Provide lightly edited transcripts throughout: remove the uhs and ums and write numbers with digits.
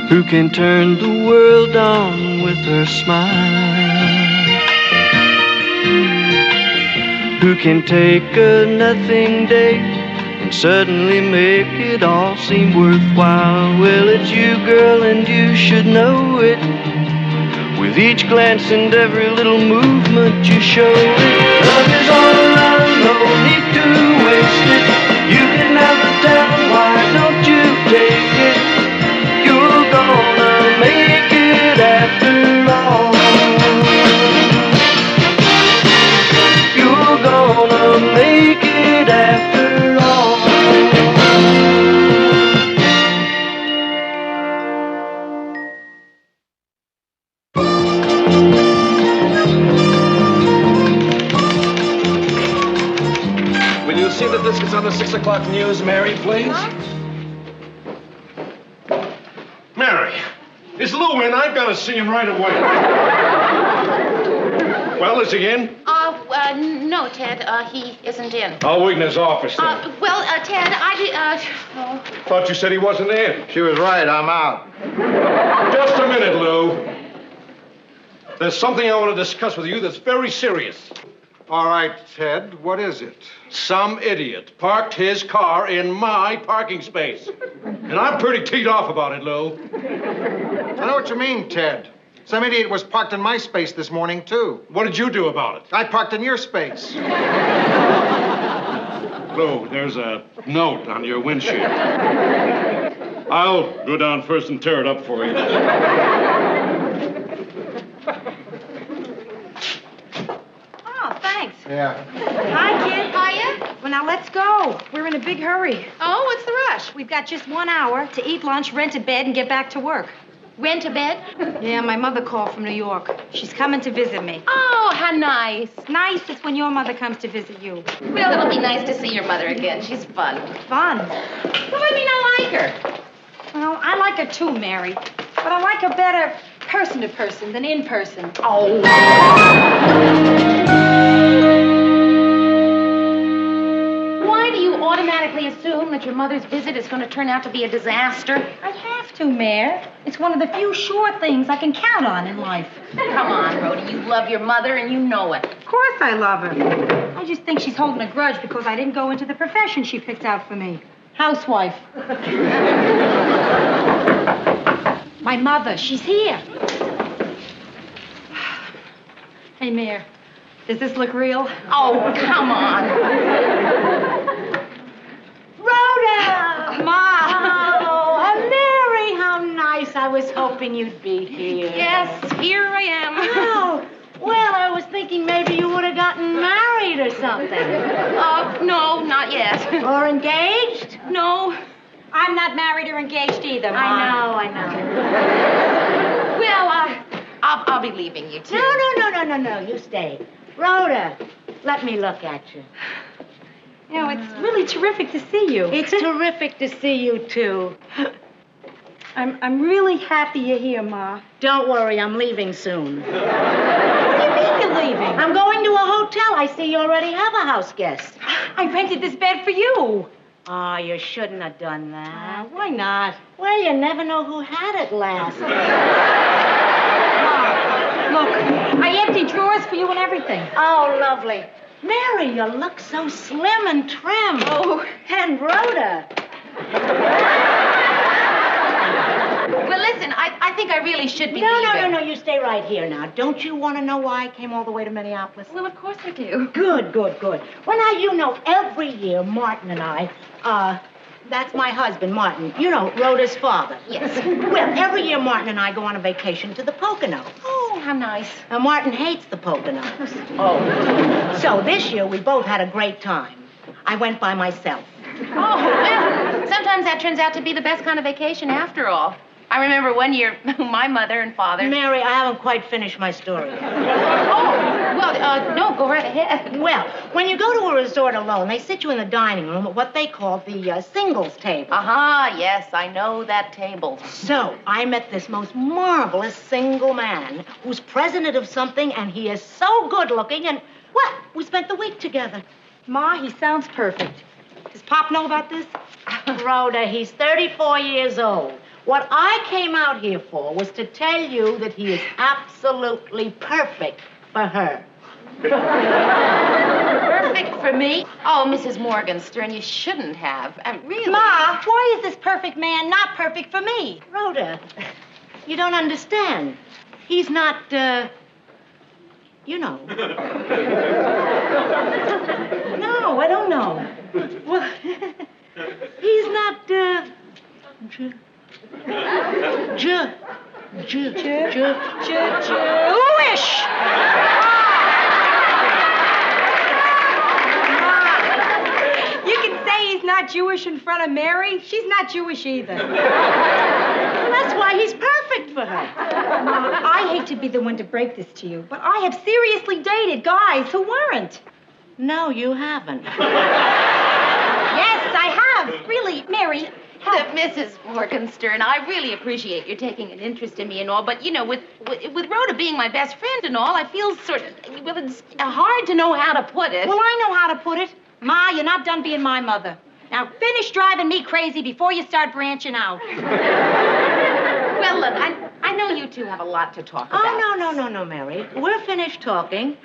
who can turn the world on with her smile, who can take a nothing day and suddenly make it all seem worthwhile. Well, it's you, girl, and you should know it. With each glance and every little movement you show it. Love is all around, no need to waste it. You can never tell, why don't you take it? You're gonna make it after all. You're gonna make it after all. Will you see that this gets on the 6 o'clock news, Mary, please? Mary, is Lou in? I've got to see him right away. Well, is he in? No, Ted, he isn't in. I'll wait in his office then. Ted, I did, Thought you said he wasn't in. She was right, I'm out. Just a minute, Lou. There's something I want to discuss with you that's very serious. All right, Ted, what is it? Some idiot parked his car in my parking space. And I'm pretty teed off about it, Lou. I know what you mean, Ted. Some idiot was parked in my space this morning, too. What did you do about it? I parked in your space. Lou, there's a note on your windshield. I'll go down first and tear it up for you. Oh, thanks. Yeah. Hi, kid. Hiya. Well, now let's go. We're in a big hurry. Oh, what's the rush? We've got just 1 hour to eat lunch, rent a bed, and get back to work. Rent a bed? Yeah, my mother called from New York. She's coming to visit me. Oh, how nice. Nice is when your mother comes to visit you. Well, it'll be nice to see your mother again. She's fun. Fun. Well, I mean, I like her. Well, I like her too, Mary. But I like her better person to person than in person. Oh. Why do you automatically assume that your mother's visit is going to turn out to be a disaster? I have to, Mare. It's one of the few sure things I can count on in life. Come on, Rhoda. You love your mother and you know it. Of course I love her. I just think she's holding a grudge because I didn't go into the profession she picked out for me. Housewife. My mother, she's here. Hey, Mare, does this look real? Oh, come on. Rhoda! Ma! Oh, Mary, how nice. I was hoping you'd be here. Yes, here I am. Oh, well, I was thinking maybe you would have gotten married or something. No, not yet. Or engaged? No. I'm not married or engaged either, Ma. I know. Well, I'll be leaving you, too. No. You stay. Rhoda, let me look at you. You know, it's really terrific to see you. It's terrific to see you, too. I'm really happy you're here, Ma. Don't worry, I'm leaving soon. What do you mean you're leaving? I'm going to a hotel. I see you already have a house guest. I rented this bed for you. Oh, you shouldn't have done that. Why not? Well, you never know who had it last. Look, I emptied drawers for you and everything. Oh, lovely. Mary, you look so slim and trim. Oh. And Rhoda. Well, listen, I think I really should be No, leaving. you stay right here now. Don't you want to know why I came all the way to Minneapolis? Well, of course I do. Good. Well, now, you know, every year, Martin and I, that's my husband, Martin. You know, Rhoda's father. Yes. Well, every year, Martin and I go on a vacation to the Poconos. Oh, how nice. Now, Martin hates the Poconos. Oh. So this year, we both had a great time. I went by myself. Oh, well, sometimes that turns out to be the best kind of vacation after all. I remember one year, my mother and father... Mary, I haven't quite finished my story. No, go right ahead. Well, when you go to a resort alone, they sit you in the dining room at what they call the singles table. Yes, I know that table. So, I met this most marvelous single man who's president of something, and he is so good-looking, and, well, we spent the week together. Ma, he sounds perfect. Does Pop know about this? Rhoda, he's 34 years old. What I came out here for was to tell you that he is absolutely perfect for her. Perfect for me? Oh, Mrs. Morgenstern, you shouldn't have. Really? Ma, why is this perfect man not perfect for me? Rhoda, you don't understand. He's not, you know. No, I don't know. Well, he's not, Jewish! You can say he's not Jewish in front of Mary. She's not Jewish either. Well, that's why he's perfect for her. Ma, I hate to be the one to break this to you, but I have seriously dated guys who weren't. No, you haven't. Yes, I have. Really, Mary. Mrs. Morgenstern, I really appreciate your taking an interest in me and all, but, you know, with Rhoda being my best friend and all, I feel sort of, well, it's hard to know how to put it. Well, I know how to put it. Ma, you're not done being my mother. Now, finish driving me crazy before you start branching out. Well, look, I know you two have a lot to talk about. Oh, no, Mary. We're finished talking.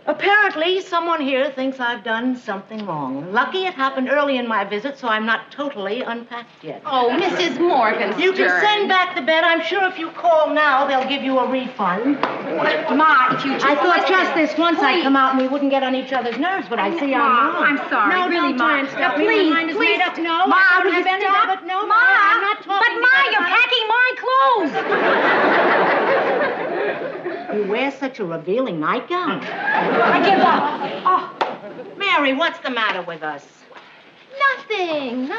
Apparently, someone here thinks I've done something wrong. Lucky it happened early in my visit, so I'm not totally unpacked yet. Oh, Mrs. Morgenstern. You can send back the bed. I'm sure if you call now, they'll give you a refund. Ma, if you I thought just this once I'd come out and we wouldn't get on each other's nerves, but I see I'm wrong. I'm sorry. No, really, don't Ma. try and stop me. Please, My mind is please. made up. No, Ma, I don't will have you any stop? of it. No, Ma, I'm not talking but Ma, about you're it. packing my clothes. You wear such a revealing nightgown. I give up. Oh, Mary, what's the matter with us? Nothing.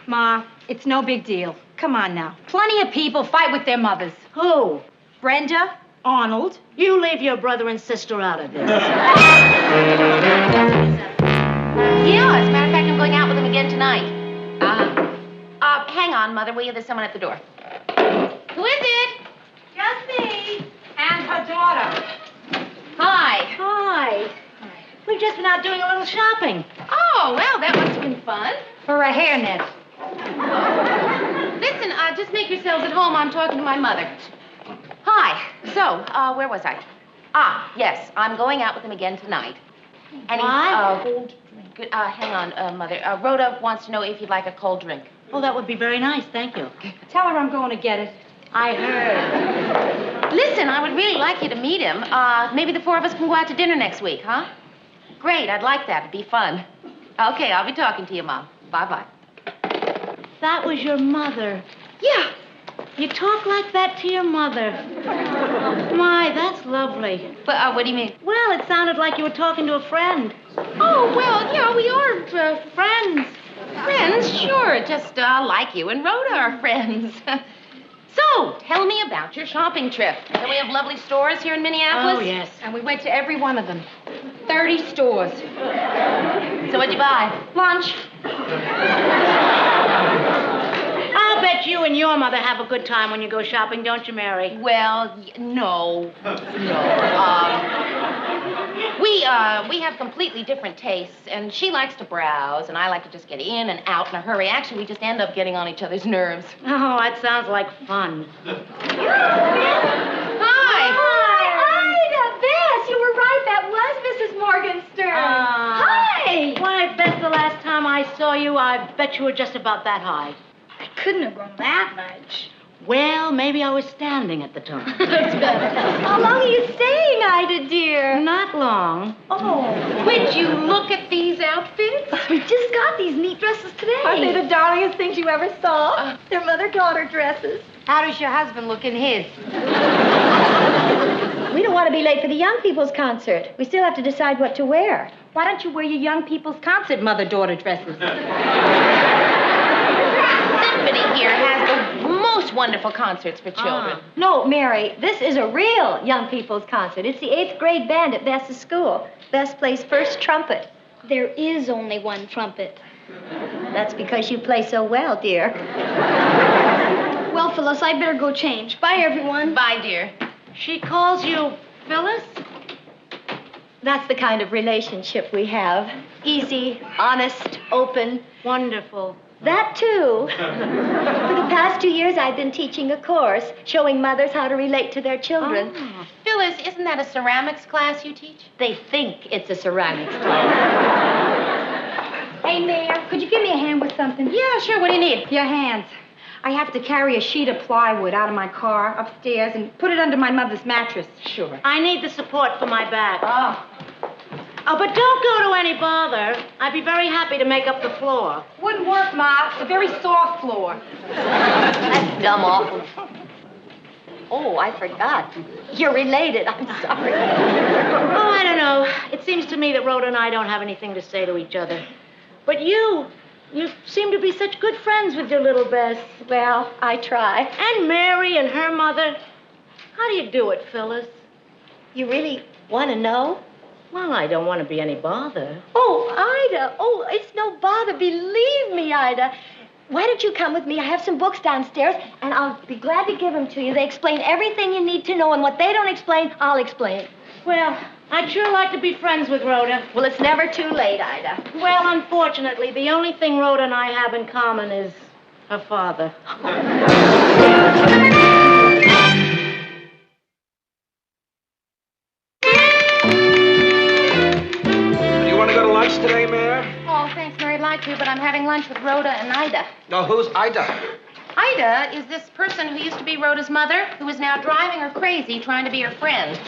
Ma, it's no big deal. Come on now. Plenty of people fight with their mothers. Who? Brenda, Arnold. You leave your brother and sister out of this. Yeah, as a matter of fact, I'm going out with him again tonight. Hang on, Mother, will you? There's someone at the door. Who is it? Just me and her daughter. Hi. Hi. We've just been out doing a little shopping. Oh, well, that must have been fun. For a hairnet. Listen, just make yourselves at home. I'm talking to my mother. Hi. So, where was I? Yes, I'm going out with him again tonight. And Why? Cold drink. Hang on, Mother. Rhoda wants to know if you'd like a cold drink. Oh, that would be very nice. Thank you. Tell her I'm going to get it. I heard. Listen, I would really like you to meet him. Maybe the four of us can go out to dinner next week, huh? Great, I'd like that. It'd be fun. Okay, I'll be talking to you, Mom. Bye-bye. That was your mother. Yeah. You talk like that to your mother. My, that's lovely. But, what do you mean? Well, it sounded like you were talking to a friend. Oh, well, yeah, we are friends. Friends? Sure, just like you and Rhoda are friends. So, tell me about your shopping trip. Don't we have lovely stores here in Minneapolis? Oh, yes. And we went to every one of them. 30 stores. So what'd you buy? Lunch. I'll bet you and your mother have a good time when you go shopping, don't you, Mary? Well, no. We have completely different tastes, and she likes to browse, and I like to just get in and out in a hurry. Actually, we just end up getting on each other's nerves. Oh, that sounds like fun. Hi. Ida, Bess, you were right. That was Mrs. Morgenstern. Hi. Why, Bess, the last time I saw you, I bet you were just about that high. I couldn't have grown that much. Well, maybe I was standing at the time. That's better. How long are you staying, Ida, dear? Not long. Oh. Would you look at these outfits? We just got these neat dresses today. Aren't they the darlingest things you ever saw? They're mother-daughter dresses. How does your husband look in his? We don't want to be late for the young people's concert. We still have to decide what to wear. Why don't you wear your young people's concert mother-daughter dresses? Symphony here has the most wonderful concerts for children. No, Mary, this is a real young people's concert. It's the 8th grade band at Bess's school. Bess plays first trumpet. There is only one trumpet. That's because you play so well, dear. Well, Phyllis, I better go change. Bye, everyone. Bye, dear. She calls you Phyllis? That's the kind of relationship we have. Easy, honest, open. Wonderful. That too. For the past 2 years, I've been teaching a course showing mothers how to relate to their children. Oh. Phyllis, isn't that a ceramics class you teach? They think it's a ceramics class. Hey, Mayor, could you give me a hand with something? Yeah, sure. What do you need? Your hands. I have to carry a sheet of plywood out of my car upstairs and put it under my mother's mattress. Sure. I need the support for my back. Oh. Oh, but don't go to any bother. I'd be very happy to make up the floor. Wouldn't work, Ma. It's a very soft floor. That's dumb awful. Oh, I forgot. You're related. I'm sorry. Oh, I don't know. It seems to me that Rhoda and I don't have anything to say to each other. But you seem to be such good friends with your little Bess. Well, I try. And Mary and her mother. How do you do it, Phyllis? You really want to know? Well, I don't want to be any bother. Oh, Ida. Oh, it's no bother. Believe me, Ida. Why don't you come with me? I have some books downstairs, and I'll be glad to give them to you. They explain everything you need to know, and what they don't explain, I'll explain. Well, I'd sure like to be friends with Rhoda. Well, it's never too late, Ida. Well, unfortunately, the only thing Rhoda and I have in common is her father. You want to go to lunch today, Mayor? Oh, thanks, Mary. I'd like to, but I'm having lunch with Rhoda and Ida. No, who's Ida? Ida is this person who used to be Rhoda's mother, who is now driving her crazy trying to be her friend.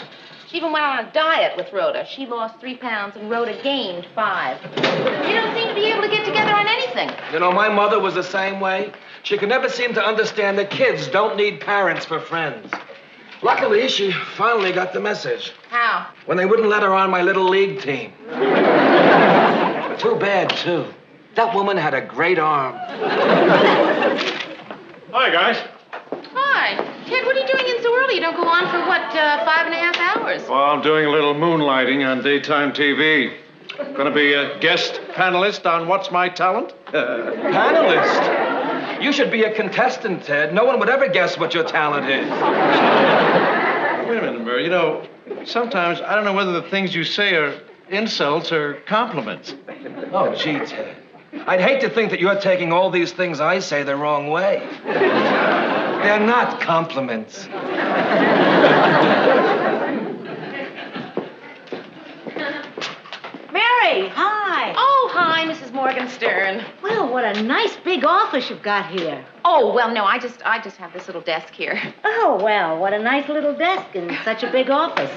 She even went on a diet with Rhoda. She lost 3 pounds and Rhoda gained 5. They don't seem to be able to get together on anything. You know, my mother was the same way. She could never seem to understand that kids don't need parents for friends. Luckily, she finally got the message. How? When they wouldn't let her on my little league team. Too bad, too. That woman had a great arm. Hi, guys. Hi. Ted, what are you doing in so early? You don't go on for, 5.5 hours? Well, I'm doing a little moonlighting on daytime TV. Gonna be a guest panelist on What's My Talent? Panelist? You should be a contestant, Ted. No one would ever guess what your talent is. Wait a minute, Murray. You know, sometimes I don't know whether the things you say are insults or compliments. Oh, gee, Ted. I'd hate to think that you're taking all these things I say the wrong way. They're not compliments. Mary, hi. Oh, hi, Mrs. Morgenstern. Well, what a nice big office you've got here. Oh, well, no, I just have this little desk here. Oh, well, what a nice little desk in such a big office.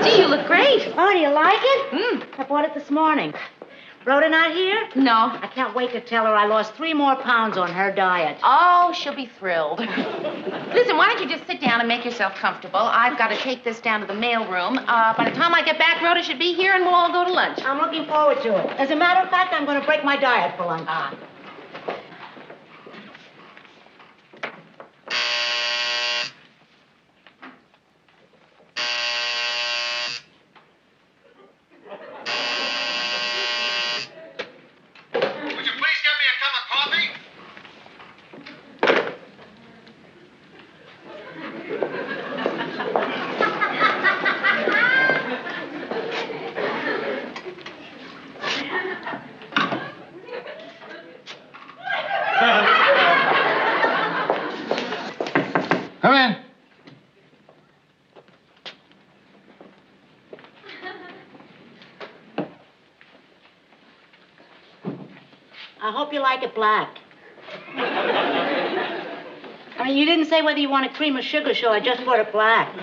Gee, you look great. Oh, do you like it? Mm. I bought it this morning. Rhoda not here? No. I can't wait to tell her I lost 3 more pounds on her diet. Oh, she'll be thrilled. Listen, why don't you just sit down and make yourself comfortable? I've got to take this down to the mailroom. By the time I get back, Rhoda should be here and we'll all go to lunch. I'm looking forward to it. As a matter of fact, I'm going to break my diet for lunch. Would you please get me a cup of coffee? Come in. I hope you like it black. I mean, you didn't say whether you wanted cream or sugar, so I just put it black.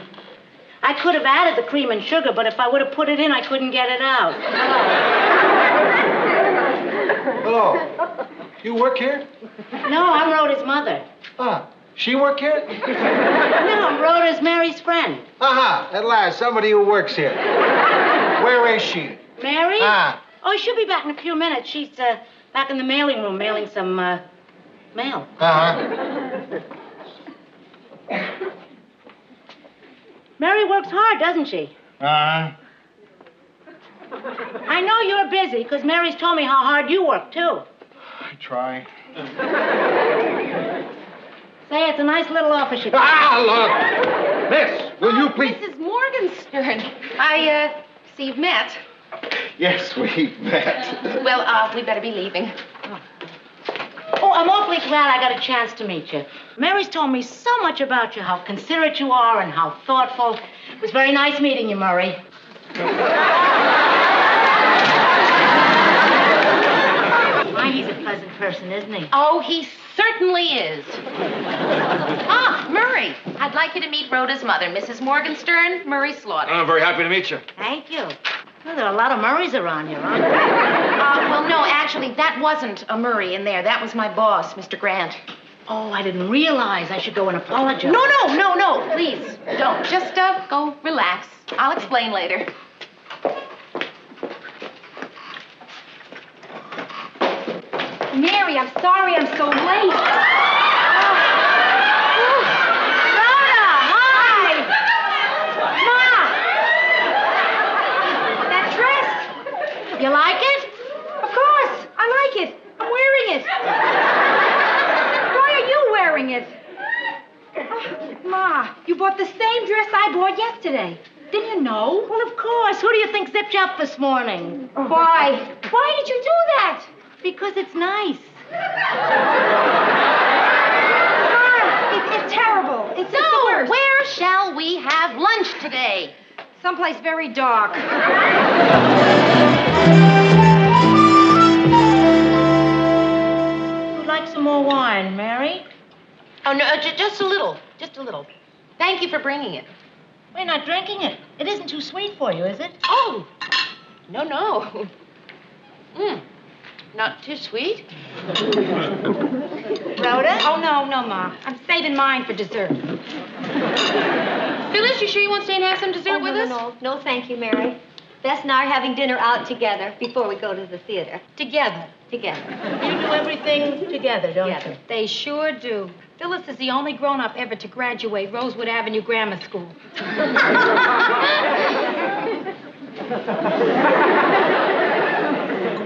I could have added the cream and sugar, but if I would have put it in, I couldn't get it out. Hello. You work here? No, I'm Rhoda's mother. Ah, she work here? No, Rhoda's Mary's friend. Aha, at last, somebody who works here. Where is she? Mary? Ah. Oh, she'll be back in a few minutes. She's back in the mailing room mailing some mail. Uh-huh. Mary works hard, doesn't she? Uh-huh. I know you're busy, because Mary's told me how hard you work, too. I try. Say, it's a nice little office you got. Ah, look! Miss, will you please... Mrs. Morgenstern. I see you've met. Yes, we met. Well, we better be leaving. Oh, I'm awfully glad I got a chance to meet you. Mary's told me so much about you, how considerate you are and how thoughtful. It was very nice meeting you, Murray. My, he's a pleasant person, isn't he? Oh, he certainly is. Ah, Murray, I'd like you to meet Rhoda's mother, Mrs. Morgenstern, Murray Slaughter. I'm very happy to meet you. Thank you. Well, there are a lot of Murrays around here, aren't there? Well, no, actually, that wasn't a Murray in there. That was my boss, Mr. Grant. Oh, I didn't realize I should go and apologize. No, please, don't. Just, go relax. I'll explain later. Mary, I'm sorry I'm so late. Rhoda, hi! Ma! That dress. You like it? Of course, I like it. I'm wearing it. Why are you wearing it? Oh, Ma, you bought the same dress I bought yesterday. Didn't you know? Well, of course. Who do you think zipped you up this morning? Why? Why did you do that? Because it's nice. Ma, it's terrible. It's the worst. Where shall we have lunch today? Someplace very dark. Would like some more wine, Mary? Oh, no, just a little. Just a little. Thank you for bringing it. We're not drinking it. It isn't too sweet for you, is it? Oh, no. Not too sweet. Rhoda? Oh, no, Ma. I'm saving mine for dessert. Phyllis, you sure you won't stay and have some dessert with us? No, thank you, Mary. Bess and I are having dinner out together before we go to the theater. Together. You do everything together, don't you? They sure do. Phyllis is the only grown-up ever to graduate Rosewood Avenue Grammar School.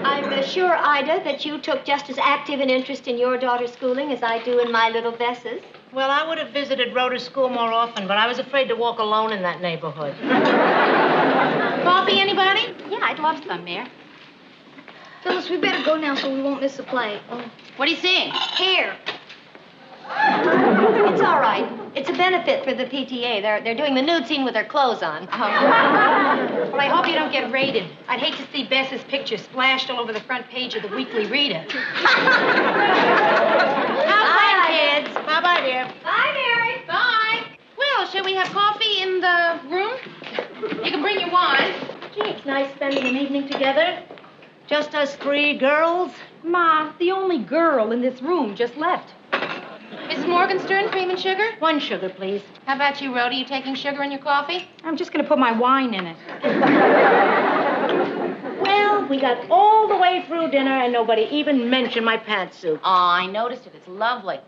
I'm sure, Ida, that you took just as active an interest in your daughter's schooling as I do in my little Bess's. Well, I would have visited Rhoda's school more often, but I was afraid to walk alone in that neighborhood. Coffee, anybody? Yeah, I'd love some, Mayor. Phyllis, we better go now so we won't miss the play. What are you seeing? Here. It's all right. It's a benefit for the PTA. They're doing the nude scene with their clothes on. Well, I hope you don't get raided. I'd hate to see Bess's picture splashed all over the front page of the Weekly Reader. Bye, kids. Bye-bye, dear. Bye, Mary. Bye. Well, shall we have coffee in the room? You can bring your wine. Gee, it's nice spending an evening together. Just us three girls. Ma, the only girl in this room just left. Mrs. Morgenstern, cream and sugar? 1 sugar, please. How about you, Rhoda? You taking sugar in your coffee? I'm just going to put my wine in it. Well, we got all the way through dinner and nobody even mentioned my pantsuit. Oh, I noticed it. It's lovely.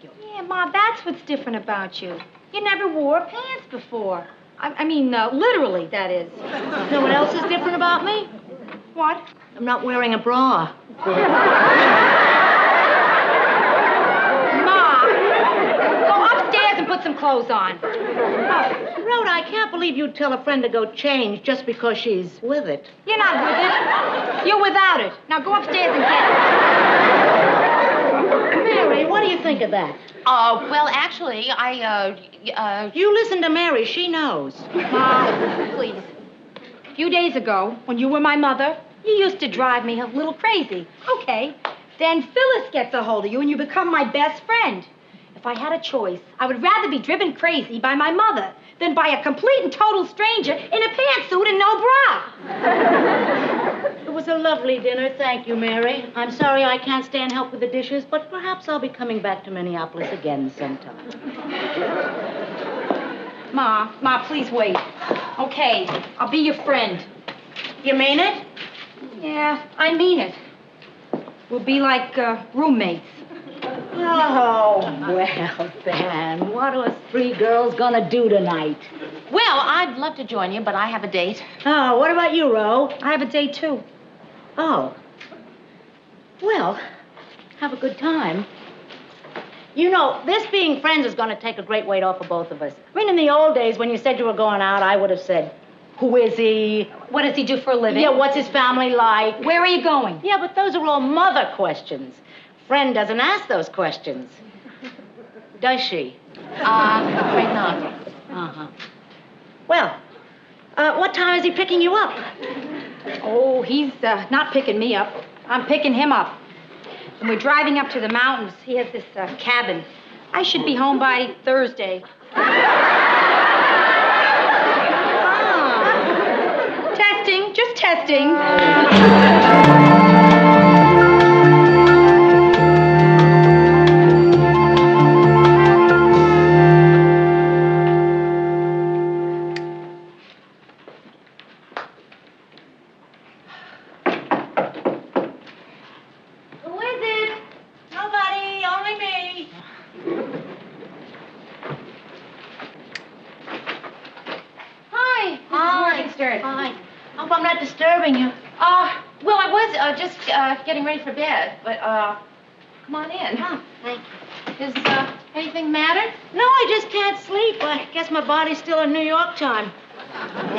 Yeah, Ma, that's what's different about you. You never wore pants before. I mean, literally, that is. Know what else is different about me? What? I'm not wearing a bra. Put some clothes on. Rhoda, I can't believe you'd tell a friend to go change just because she's with it. You're not with it. You're without it. Now go upstairs and get it. Mary, what do you think of that? Well, actually, You listen to Mary. She knows. Ma, please. A few days ago, when you were my mother, you used to drive me a little crazy. Okay. Then Phyllis gets a hold of you and you become my best friend. If I had a choice, I would rather be driven crazy by my mother than by a complete and total stranger in a pantsuit and no bra. It was a lovely dinner. Thank you, Mary. I'm sorry I can't stay and help with the dishes, but perhaps I'll be coming back to Minneapolis again sometime. Ma, please wait. Okay, I'll be your friend. You mean it? Yeah, I mean it. We'll be like roommates. Oh, well, then, what are us three girls gonna do tonight? Well, I'd love to join you, but I have a date. Oh, what about you, Ro? I have a date, too. Oh. Well, have a good time. You know, this being friends is gonna take a great weight off of both of us. I mean, in the old days, when you said you were going out, I would have said, who is he? What does he do for a living? Yeah, what's his family like? Where are you going? Yeah, but those are all mother questions. friend doesn't ask those questions. Does she? Afraid not. Uh-huh. Well, what time is he picking you up? Oh, he's not picking me up. I'm picking him up. And we're driving up to the mountains. He has this cabin. I should be home by Thursday. Testing, just testing. Who is it? Nobody, only me. Hi, Mrs. Morgenstern. Hi. Hope I'm not disturbing you. Well, I was just getting ready for bed, but come on in. Oh, thank you. Is anything matter? No, I just can't sleep. I guess my body's still in New York time.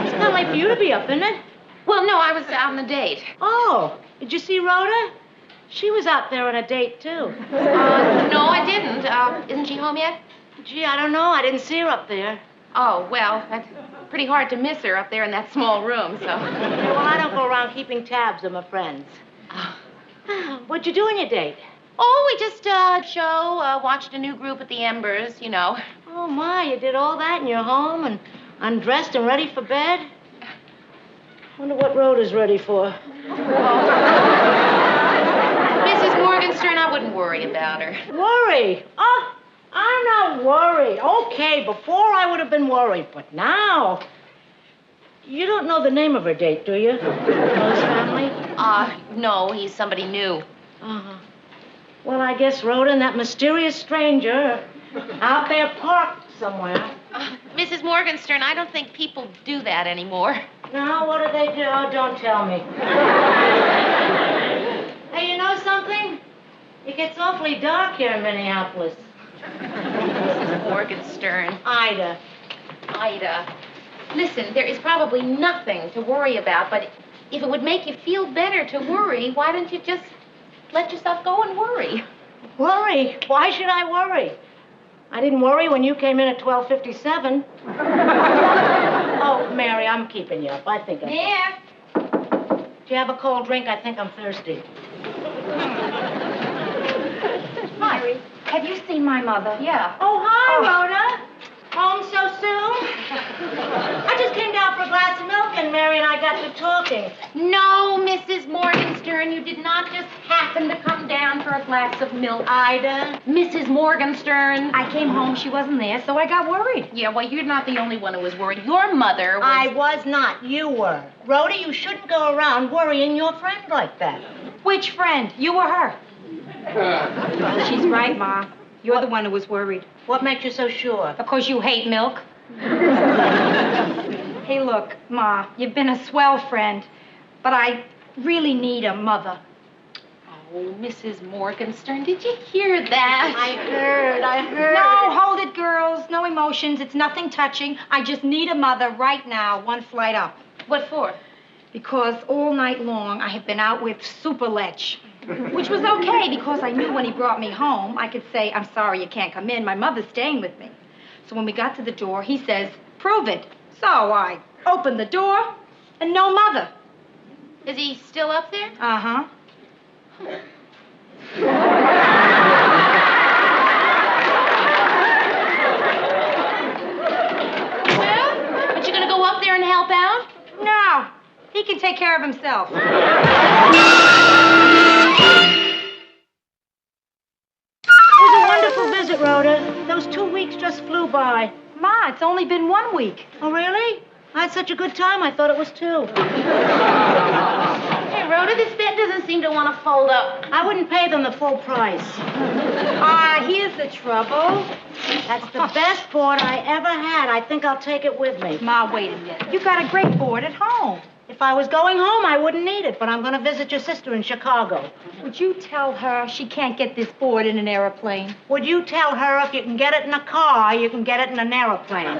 It's not late for you to be up, isn't it? Well, no, I was out on a date. Oh, did you see Rhoda? She was out there on a date, too. No, I didn't. Isn't she home yet? Gee, I don't know. I didn't see her up there. Oh, well, that's pretty hard to miss her up there in that small room, so. Yeah, well, I don't go around keeping tabs on my friends. What'd you do on your date? Oh, we just watched a new group at the Embers, you know. Oh, my, you did all that in your home and undressed and ready for bed? Wonder what Rhoda's ready for. Mrs. Morgenstern, I wouldn't worry about her. Worry? Oh, I'm not worried. Okay, before I would have been worried, but now... You don't know the name of her date, do you? Rose family? No, he's somebody new. Uh-huh. Well, I guess Rhoda and that mysterious stranger are out there parked somewhere. Mrs. Morgenstern, I don't think people do that anymore. No, what do they do? Oh, don't tell me. Hey, you know something? It gets awfully dark here in Minneapolis. Mrs. Morgenstern. Ida. Listen, there is probably nothing to worry about, but if it would make you feel better to worry, why don't you just let yourself go and worry? Worry? Why should I worry? I didn't worry when you came in at 12:57. Oh, Mary, I'm keeping you up. I think I... Yeah. Do you have a cold drink? I think I'm thirsty. Hi. Have you seen my mother? Yeah. Oh, hi, Rhoda. Home so soon? I just came down for a glass of milk, and Mary and I got to talking. No, Mrs. Morgenstern, you did not just happen to come down for a glass of milk. Ida? Mrs. Morgenstern. I came home, she wasn't there, so I got worried. Yeah, well, you're not the only one who was worried. Your mother was... I was not. You were. Rhoda, you shouldn't go around worrying your friend like that. Which friend? You or her? She's right, Ma. You're the one who was worried. What makes you so sure? Because you hate milk. Hey, look, Ma, you've been a swell friend, but I really need a mother. Oh, Mrs. Morgenstern, did you hear that? I heard. No, hold it, girls. No emotions. It's nothing touching. I just need a mother right now, one flight up. What for? Because all night long I have been out with Super Lech, which was okay because I knew when he brought me home, I could say, I'm sorry, you can't come in. My mother's staying with me. So when we got to the door, he says, prove it. So I opened the door, and no mother. Is he still up there? Uh-huh. Well, aren't you going to go up there and help out? No, he can take care of himself. It was a wonderful visit, Rhoda. Those 2 weeks just flew by. Ma, it's only been 1 week. Oh, really? I had such a good time, I thought it was 2. Hey, Rhoda, this bed doesn't seem to want to fold up. I wouldn't pay them the full price. Here's the trouble. That's the best board I ever had. I think I'll take it with me. Ma, wait a minute. You got a great board at home. If I was going home, I wouldn't need it, but I'm going to visit your sister in Chicago. Would you tell her she can't get this board in an airplane? Would you tell her if you can get it in a car, you can get it in an aeroplane?